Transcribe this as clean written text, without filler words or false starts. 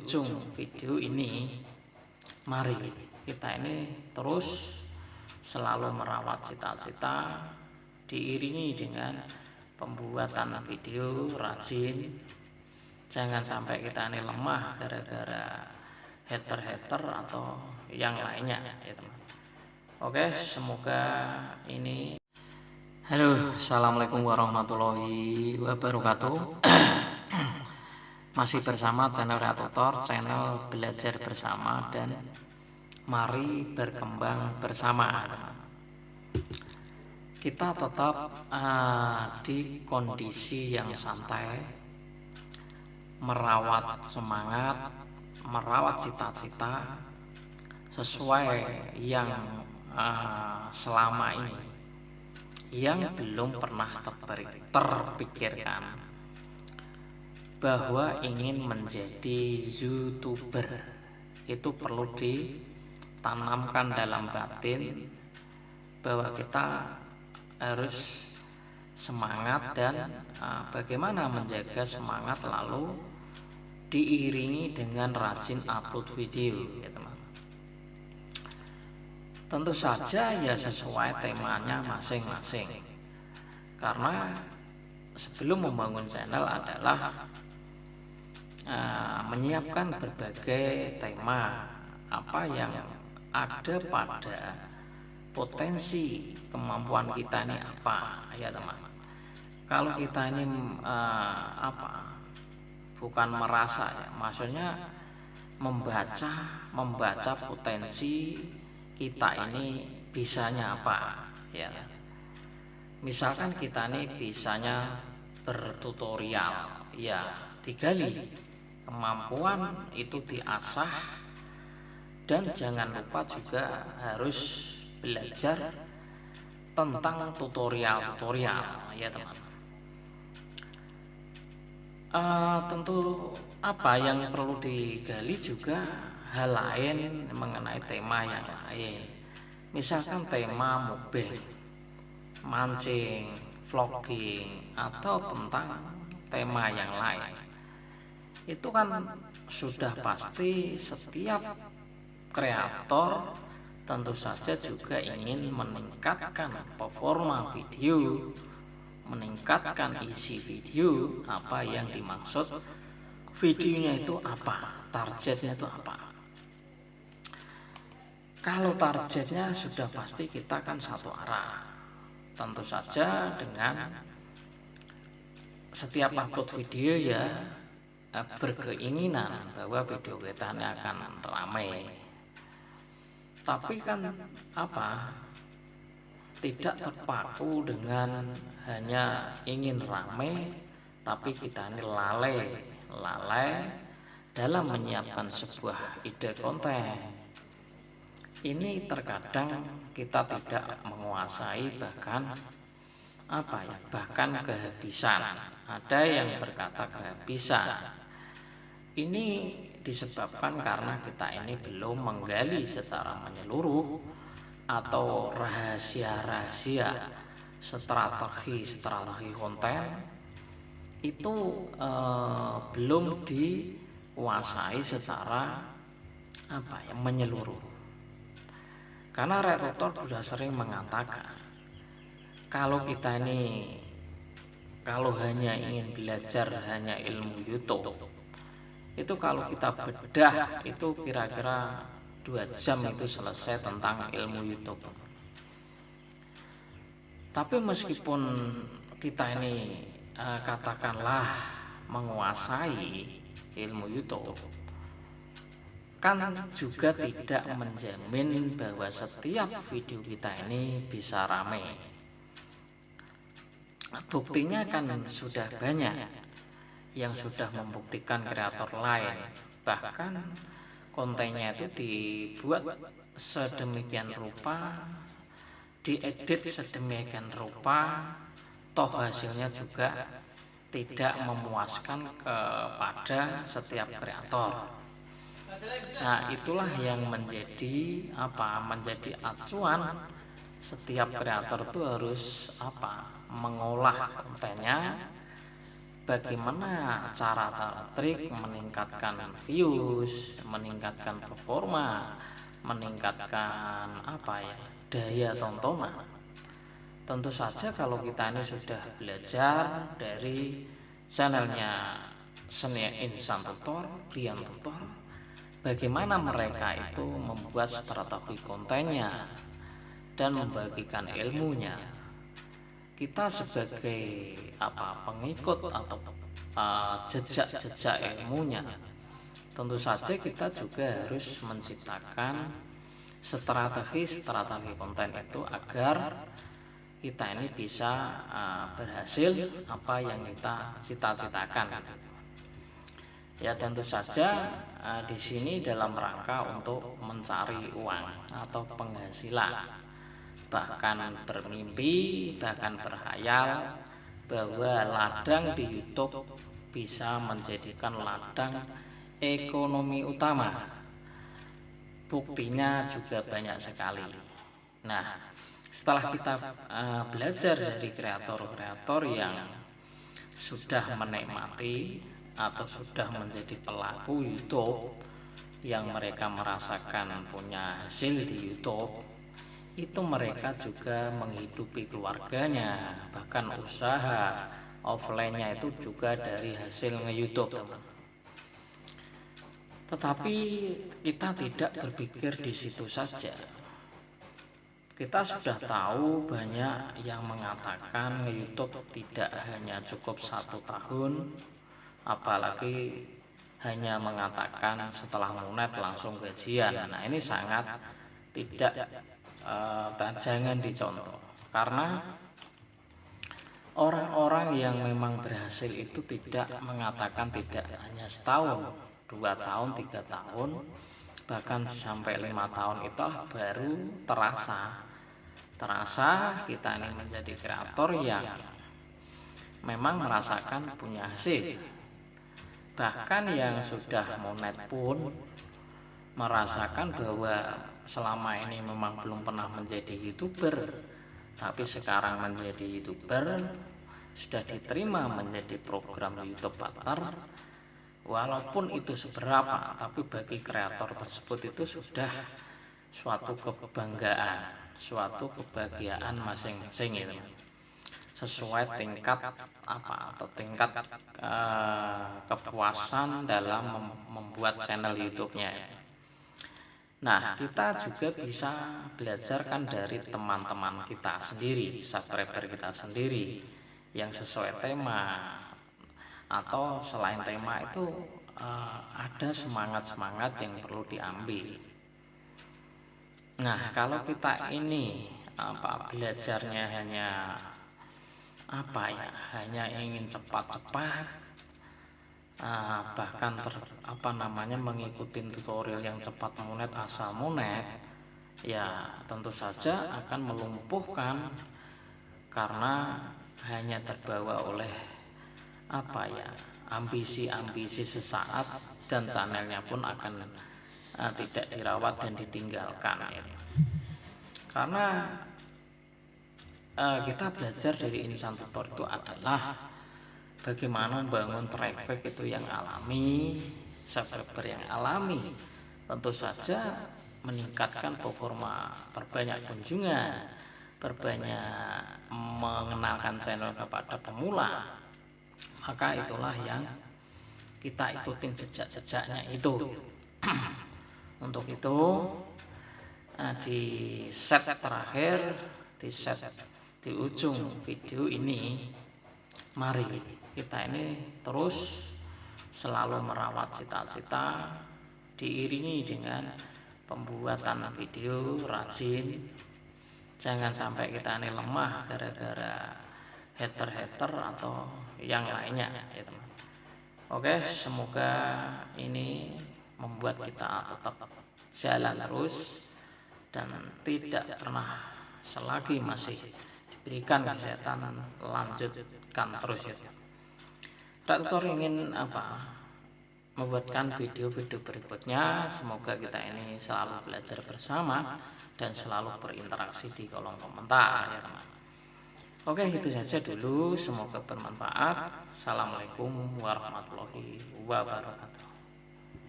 ujung video ini, mari kita ini terus selalu merawat cita-cita, diiringi dengan pembuatan video rajin. Jangan sampai kita ini lemah gara-gara hater-hater atau yang lainnya ya teman. Oke, semoga ini. Halo, assalamualaikum warahmatullahi wabarakatuh. Masih bersama channel Reatutor, channel belajar bersama dan mari berkembang bersama. Kita tetap di kondisi yang santai, merawat semangat, merawat cita-cita sesuai yang selama ini yang belum pernah terpikirkan bahwa ingin menjadi YouTuber. Itu perlu ditanamkan dalam batin bahwa kita harus semangat dan bagaimana menjaga semangat lalu diiringi dengan rajin upload video ya teman. Tentu saja ya sesuai temanya masing-masing, karena sebelum membangun channel adalah menyiapkan berbagai tema apa yang ada pada potensi kemampuan kita ini apa ya teman. Kalau kita ini bukan merasa ya, maksudnya membaca potensi kita ini bisanya apa ya. Misalkan kita ini bisanya bertutorial ya, digali kemampuan itu, diasah, dan jangan lupa juga harus belajar tentang tutorial ya teman. Tentu apa yang perlu digali juga hal lain mengenai tema yang lain. Misalkan tema mukbang, mancing, vlogging, atau tentang tema yang lain. Itu kan sudah pasti setiap kreator tentu saja juga ingin meningkatkan performa video, meningkatkan isi video. Apa yang dimaksud videonya itu apa, targetnya itu apa. Kalau targetnya sudah pasti kita kan satu arah, tentu saja dengan setiap upload video ya berkeinginan bahwa video kita ini akan ramai. Tapi kan tidak terpaku dengan hanya ingin ramai, tapi kita ini lalai dalam menyiapkan sebuah ide konten. Ini terkadang kita tidak menguasai, bahkan kehabisan. Ada yang berkata kehabisan. Ini disebabkan karena kita ini belum menggali secara menyeluruh atau rahasia-rahasia strategi konten itu belum dikuasai secara menyeluruh. Karena Reatutor sudah sering mengatakan kalau kita ini hanya ingin belajar hanya ilmu YouTube, itu kalau kita bedah itu kira-kira 2 jam itu selesai tentang ilmu YouTube. Tapi meskipun kita ini katakanlah menguasai ilmu YouTube, kan juga tidak menjamin bahwa setiap video kita ini bisa ramai. Buktinya kan sudah banyak yang sudah membuktikan kreator lain, bahkan kontennya itu dibuat sedemikian rupa, diedit sedemikian rupa, toh hasilnya juga tidak memuaskan kepada setiap kreator. Nah, itulah yang menjadi acuan setiap kreator itu harus mengolah kontennya bagaimana cara-cara trik meningkatkan views, meningkatkan performa, meningkatkan apa ya, daya tontonan. Tentu saja kalau kita ini sudah belajar dari channelnya Senia Insan Tutor, Brian Tutor, bagaimana mereka itu membuat strategi kontennya dan membagikan ilmunya. Kita sebagai pengikut atau jejak-jejak ilmunya, tentu saja kita juga harus menciptakan strategi konten itu agar kita ini bisa berhasil apa yang kita cita-citakan. Ya tentu saja di sini dalam rangka untuk mencari uang atau penghasilan, bahkan bermimpi, bahkan berhayal bahwa ladang di YouTube bisa menjadikan ladang ekonomi utama. Buktinya juga banyak sekali. Nah, setelah kita belajar dari kreator-kreator yang sudah menikmati atau sudah menjadi pelaku YouTube, yang mereka merasakan punya hasil di YouTube, itu mereka juga menghidupi keluarganya, bahkan usaha offline-nya itu juga dari hasil nge-YouTube, teman. Tetapi kita tidak berpikir di situ saja. Kita sudah tahu banyak yang mengatakan nge-YouTube tidak hanya cukup 1 tahun, apalagi hanya mengatakan setelah monet langsung gajian. Nah, ini sangat tidak jangan dicontoh, karena orang-orang yang memang berhasil itu tidak mengatakan tidak hanya setahun, 2 tahun, 3 tahun, bahkan sampai 5 tahun itu baru terasa kita ini menjadi kreator yang memang merasakan punya hasil. Bahkan yang sudah monet pun merasakan bahwa selama ini memang belum pernah menjadi YouTuber, tapi sekarang menjadi YouTuber, sudah diterima menjadi program YouTube Partner. Walaupun itu seberapa, tapi bagi kreator tersebut itu sudah suatu kebanggaan, suatu kebahagiaan masing-masing itu, sesuai tingkat atau tingkat kepuasan dalam membuat channel YouTube-nya. Nah, kita juga bisa belajarkan dari teman-teman kita sendiri, subscriber kita sendiri yang sesuai tema, atau selain tema itu ada semangat-semangat yang perlu diambil. Nah, kalau kita ini belajarnya hanya hanya ingin cepat-cepat, bahkan mengikuti tutorial yang cepat monet asal monet, ya tentu saja akan melumpuhkan, karena hanya terbawa oleh ambisi-ambisi sesaat, dan channelnya pun akan tidak dirawat dan ditinggalkan. Karena kita belajar dari Insan Tutor itu adalah bagaimana membangun traffic itu yang alami, subscriber yang alami, tentu saja meningkatkan performa, perbanyak kunjungan, perbanyak mengenalkan channel kepada pemula. Maka itulah yang kita ikutin jejak-jejaknya itu. Untuk itu di set terakhir, di ujung video ini, mari kita ini terus selalu merawat cita-cita, diiringi dengan pembuatan video rajin. Jangan sampai kita ini lemah gara-gara hater atau yang lainnya, ya teman. Oke, semoga ini membuat kita tetap jalan terus dan tidak pernah selagi masih diberikan kesehatan, lanjutkan terus ya. Tutor ingin membuatkan video-video berikutnya. Semoga kita ini selalu belajar bersama dan selalu berinteraksi di kolom komentar ya teman. Oke, itu saja dulu. Semoga bermanfaat. Assalamualaikum warahmatullahi wabarakatuh.